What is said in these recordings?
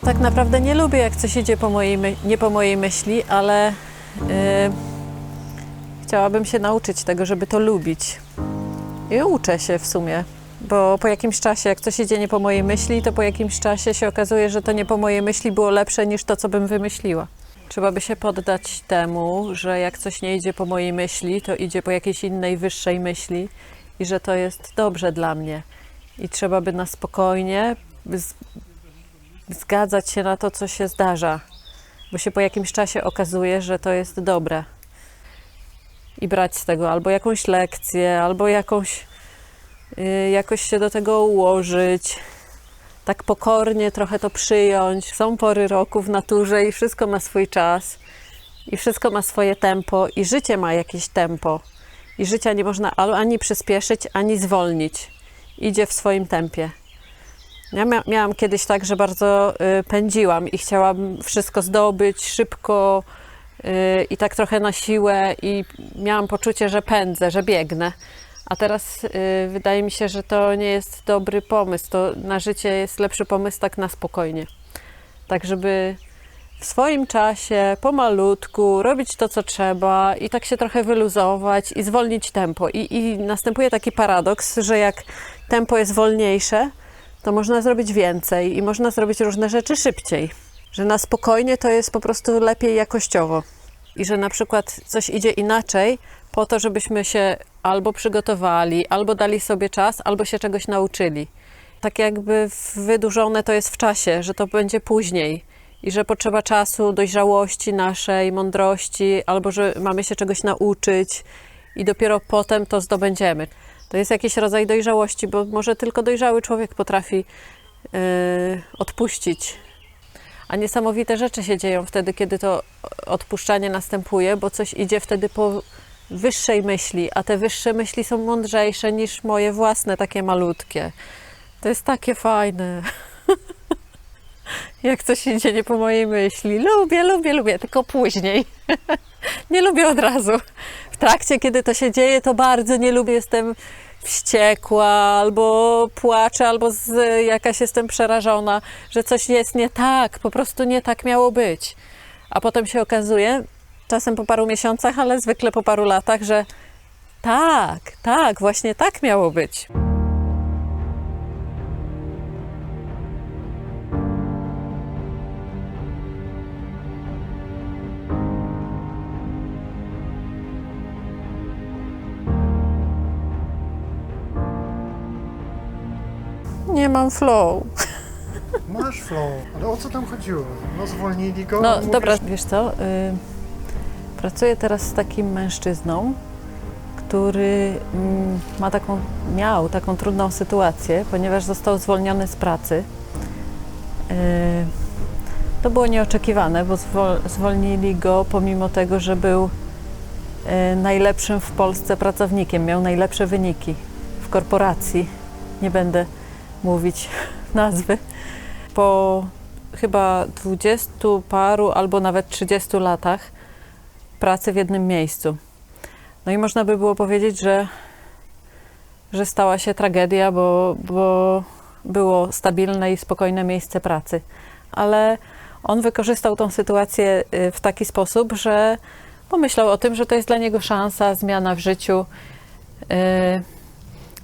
tak naprawdę nie lubię, jak coś idzie nie po mojej myśli, ale chciałabym się nauczyć tego, żeby to lubić. I uczę się w sumie, bo po jakimś czasie, jak coś idzie nie po mojej myśli, to po jakimś czasie się okazuje, że to nie po mojej myśli było lepsze niż to, co bym wymyśliła. Trzeba by się poddać temu, że jak coś nie idzie po mojej myśli, to idzie po jakiejś innej, wyższej myśli i że to jest dobrze dla mnie. I trzeba by na spokojnie zgadzać się na to, co się zdarza, bo się po jakimś czasie okazuje, że to jest dobre. I brać z tego albo jakąś lekcję, albo jakoś się do tego ułożyć. Tak pokornie trochę to przyjąć. Są pory roku w naturze i wszystko ma swój czas. I wszystko ma swoje tempo. I życie ma jakieś tempo. I życia nie można ani przyspieszyć, ani zwolnić. Idzie w swoim tempie. Ja miałam kiedyś tak, że bardzo pędziłam i chciałam wszystko zdobyć szybko i tak trochę na siłę i miałam poczucie, że pędzę, że biegnę. A teraz wydaje mi się, że to nie jest dobry pomysł. To na życie jest lepszy pomysł tak na spokojnie. Tak, żeby w swoim czasie, pomalutku, robić to, co trzeba i tak się trochę wyluzować i zwolnić tempo. I następuje taki paradoks, że jak tempo jest wolniejsze, to można zrobić więcej i można zrobić różne rzeczy szybciej. Że na spokojnie to jest po prostu lepiej jakościowo. I że na przykład coś idzie inaczej po to, żebyśmy się albo przygotowali, albo dali sobie czas, albo się czegoś nauczyli. Tak jakby wydłużone to jest w czasie, że to będzie później. I że potrzeba czasu, dojrzałości naszej, mądrości, albo że mamy się czegoś nauczyć i dopiero potem to zdobędziemy. To jest jakiś rodzaj dojrzałości, bo może tylko dojrzały człowiek potrafi odpuścić. A niesamowite rzeczy się dzieją wtedy, kiedy to odpuszczanie następuje, bo coś idzie wtedy po wyższej myśli, a te wyższe myśli są mądrzejsze niż moje własne, takie malutkie. To jest takie fajne. Jak coś idzie nie po mojej myśli. Lubię, tylko później. Nie lubię od razu. W trakcie, kiedy to się dzieje, to bardzo nie lubię. Jestem wściekła, albo płaczę, albo jakaś jestem przerażona, że coś jest nie tak, po prostu nie tak miało być. A potem się okazuje, czasem po paru miesiącach, ale zwykle po paru latach, że tak, właśnie tak miało być. Nie mam flow. Masz flow, ale o co tam chodziło? No zwolnili go? No mówisz... dobra, wiesz co, pracuję teraz z takim mężczyzną, który miał taką trudną sytuację, ponieważ został zwolniony z pracy. To było nieoczekiwane, bo zwolnili go pomimo tego, że był najlepszym w Polsce pracownikiem, miał najlepsze wyniki w korporacji. Nie będę mówić nazwy. Po chyba 20 paru albo nawet 30 latach pracy w jednym miejscu. No i można by było powiedzieć, że stała się tragedia, bo było stabilne i spokojne miejsce pracy. Ale on wykorzystał tą sytuację w taki sposób, że pomyślał o tym, że to jest dla niego szansa, zmiana w życiu.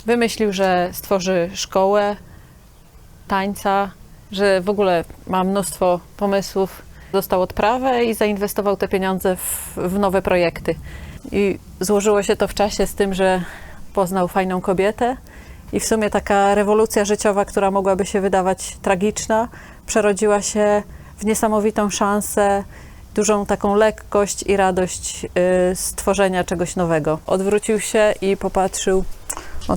Wymyślił, że stworzy szkołę tańca, że w ogóle ma mnóstwo pomysłów. Dostał odprawę i zainwestował te pieniądze w nowe projekty. I złożyło się to w czasie z tym, że poznał fajną kobietę i w sumie taka rewolucja życiowa, która mogłaby się wydawać tragiczna, przerodziła się w niesamowitą szansę, dużą taką lekkość i radość stworzenia czegoś nowego. Odwrócił się i popatrzył,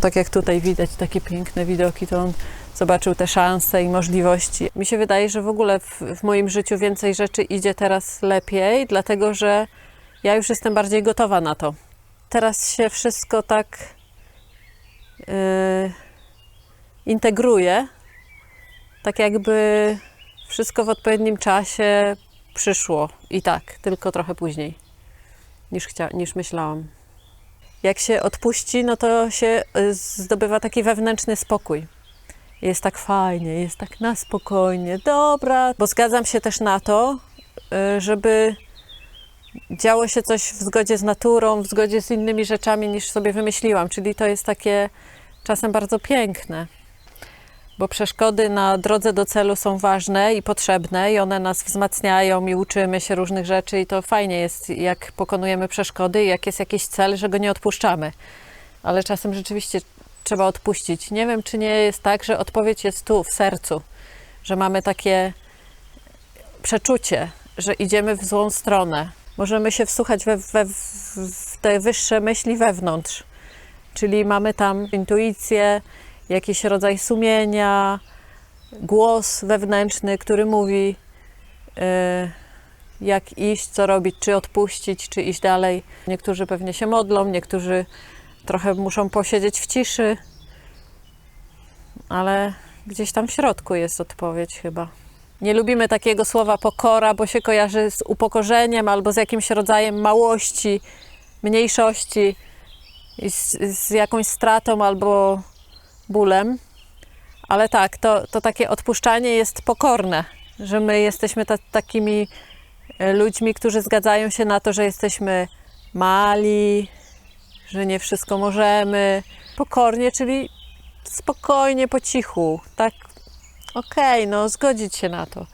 tak jak tutaj widać takie piękne widoki, to on zobaczył te szanse i możliwości. Mi się wydaje, że w ogóle w moim życiu więcej rzeczy idzie teraz lepiej, dlatego że ja już jestem bardziej gotowa na to. Teraz się wszystko tak integruje, tak jakby wszystko w odpowiednim czasie przyszło i tak, tylko trochę później niż myślałam. Jak się odpuści, no to się zdobywa taki wewnętrzny spokój. Jest tak fajnie, jest tak na spokojnie, dobra. Bo zgadzam się też na to, żeby działo się coś w zgodzie z naturą, w zgodzie z innymi rzeczami niż sobie wymyśliłam. Czyli to jest takie czasem bardzo piękne. Bo przeszkody na drodze do celu są ważne i potrzebne i one nas wzmacniają i uczymy się różnych rzeczy i to fajnie jest, jak pokonujemy przeszkody i jak jest jakiś cel, że go nie odpuszczamy. Ale czasem rzeczywiście trzeba odpuścić. Nie wiem, czy nie jest tak, że odpowiedź jest tu, w sercu, że mamy takie przeczucie, że idziemy w złą stronę. Możemy się wsłuchać w te wyższe myśli wewnątrz, czyli mamy tam intuicję, jakiś rodzaj sumienia, głos wewnętrzny, który mówi, jak iść, co robić, czy odpuścić, czy iść dalej. Niektórzy pewnie się modlą, niektórzy trochę muszą posiedzieć w ciszy, ale gdzieś tam w środku jest odpowiedź chyba. Nie lubimy takiego słowa pokora, bo się kojarzy z upokorzeniem albo z jakimś rodzajem małości, mniejszości, z jakąś stratą albo bólem. Ale tak, to takie odpuszczanie jest pokorne, że my jesteśmy takimi ludźmi, którzy zgadzają się na to, że jesteśmy mali, że nie wszystko możemy. Pokornie, czyli spokojnie, po cichu. Tak, okej, no zgodzić się na to.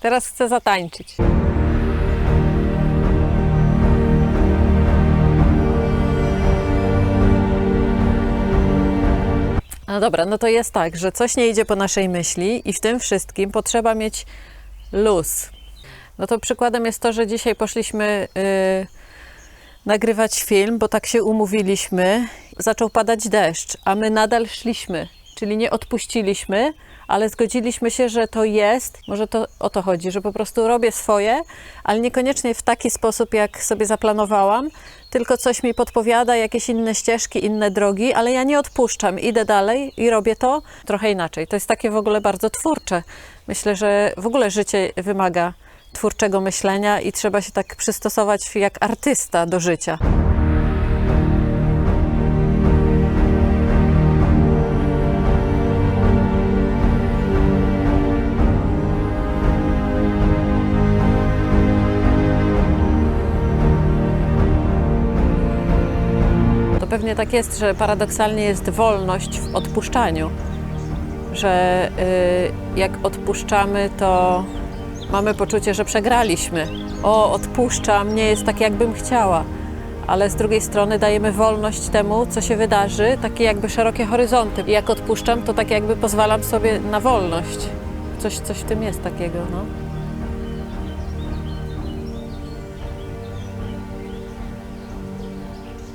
Teraz chcę zatańczyć. No dobra, no to jest tak, że coś nie idzie po naszej myśli i w tym wszystkim potrzeba mieć luz. No to przykładem jest to, że dzisiaj poszliśmy nagrywać film, bo tak się umówiliśmy. Zaczął padać deszcz, a my nadal szliśmy, czyli nie odpuściliśmy, ale zgodziliśmy się, że to jest, może to o to chodzi, że po prostu robię swoje, ale niekoniecznie w taki sposób, jak sobie zaplanowałam, tylko coś mi podpowiada, jakieś inne ścieżki, inne drogi, ale ja nie odpuszczam, idę dalej i robię to trochę inaczej. To jest takie w ogóle bardzo twórcze. Myślę, że w ogóle życie wymaga twórczego myślenia i trzeba się tak przystosować jak artysta do życia. Pewnie tak jest, że paradoksalnie jest wolność w odpuszczaniu, że jak odpuszczamy, to mamy poczucie, że przegraliśmy. O, odpuszczam, nie jest tak, jakbym chciała, ale z drugiej strony dajemy wolność temu, co się wydarzy, takie jakby szerokie horyzonty. I jak odpuszczam, to tak jakby pozwalam sobie na wolność. Coś w tym jest takiego, no.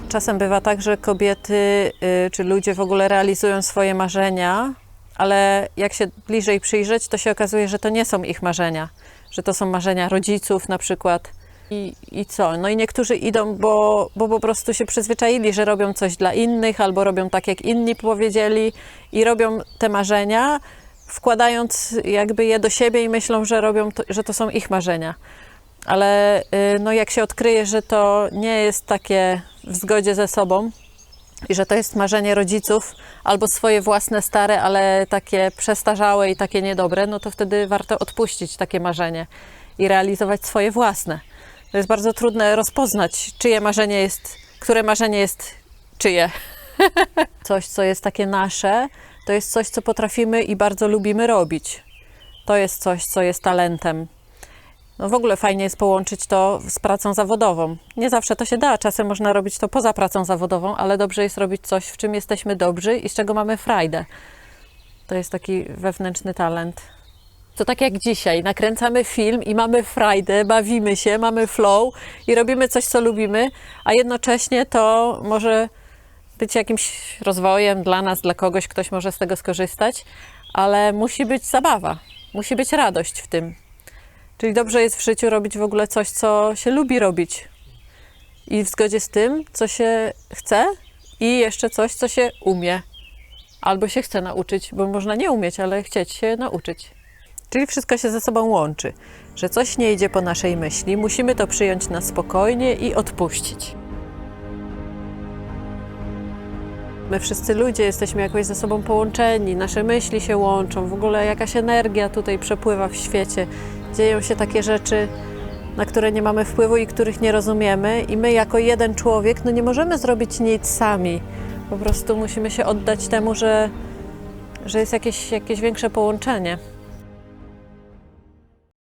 Czasem bywa tak, że kobiety czy ludzie w ogóle realizują swoje marzenia, ale jak się bliżej przyjrzeć, to się okazuje, że to nie są ich marzenia, że to są marzenia rodziców na przykład. I co? No i niektórzy idą, bo po prostu się przyzwyczaili, że robią coś dla innych albo robią tak, jak inni powiedzieli i robią te marzenia, wkładając jakby je do siebie i myślą, że robią to, że to są ich marzenia. Ale no jak się odkryje, że to nie jest takie w zgodzie ze sobą i że to jest marzenie rodziców albo swoje własne stare, ale takie przestarzałe i takie niedobre, no to wtedy warto odpuścić takie marzenie i realizować swoje własne. To jest bardzo trudne rozpoznać, które marzenie jest czyje. Coś, co jest takie nasze, to jest coś, co potrafimy i bardzo lubimy robić. To jest coś, co jest talentem. No w ogóle fajnie jest połączyć to z pracą zawodową. Nie zawsze to się da, czasem można robić to poza pracą zawodową, ale dobrze jest robić coś, w czym jesteśmy dobrzy i z czego mamy frajdę. To jest taki wewnętrzny talent. To tak jak dzisiaj, nakręcamy film i mamy frajdę, bawimy się, mamy flow i robimy coś, co lubimy, a jednocześnie to może być jakimś rozwojem dla nas, dla kogoś, ktoś może z tego skorzystać, ale musi być zabawa, musi być radość w tym. Czyli dobrze jest w życiu robić w ogóle coś, co się lubi robić i w zgodzie z tym, co się chce i jeszcze coś, co się umie. Albo się chce nauczyć, bo można nie umieć, ale chcieć się nauczyć. Czyli wszystko się ze sobą łączy, że coś nie idzie po naszej myśli, musimy to przyjąć na spokojnie i odpuścić. My wszyscy ludzie jesteśmy jakoś ze sobą połączeni, nasze myśli się łączą, w ogóle jakaś energia tutaj przepływa w świecie. Dzieją się takie rzeczy, na które nie mamy wpływu i których nie rozumiemy i my jako jeden człowiek nie możemy zrobić nic sami. Po prostu musimy się oddać temu, że jest jakieś większe połączenie.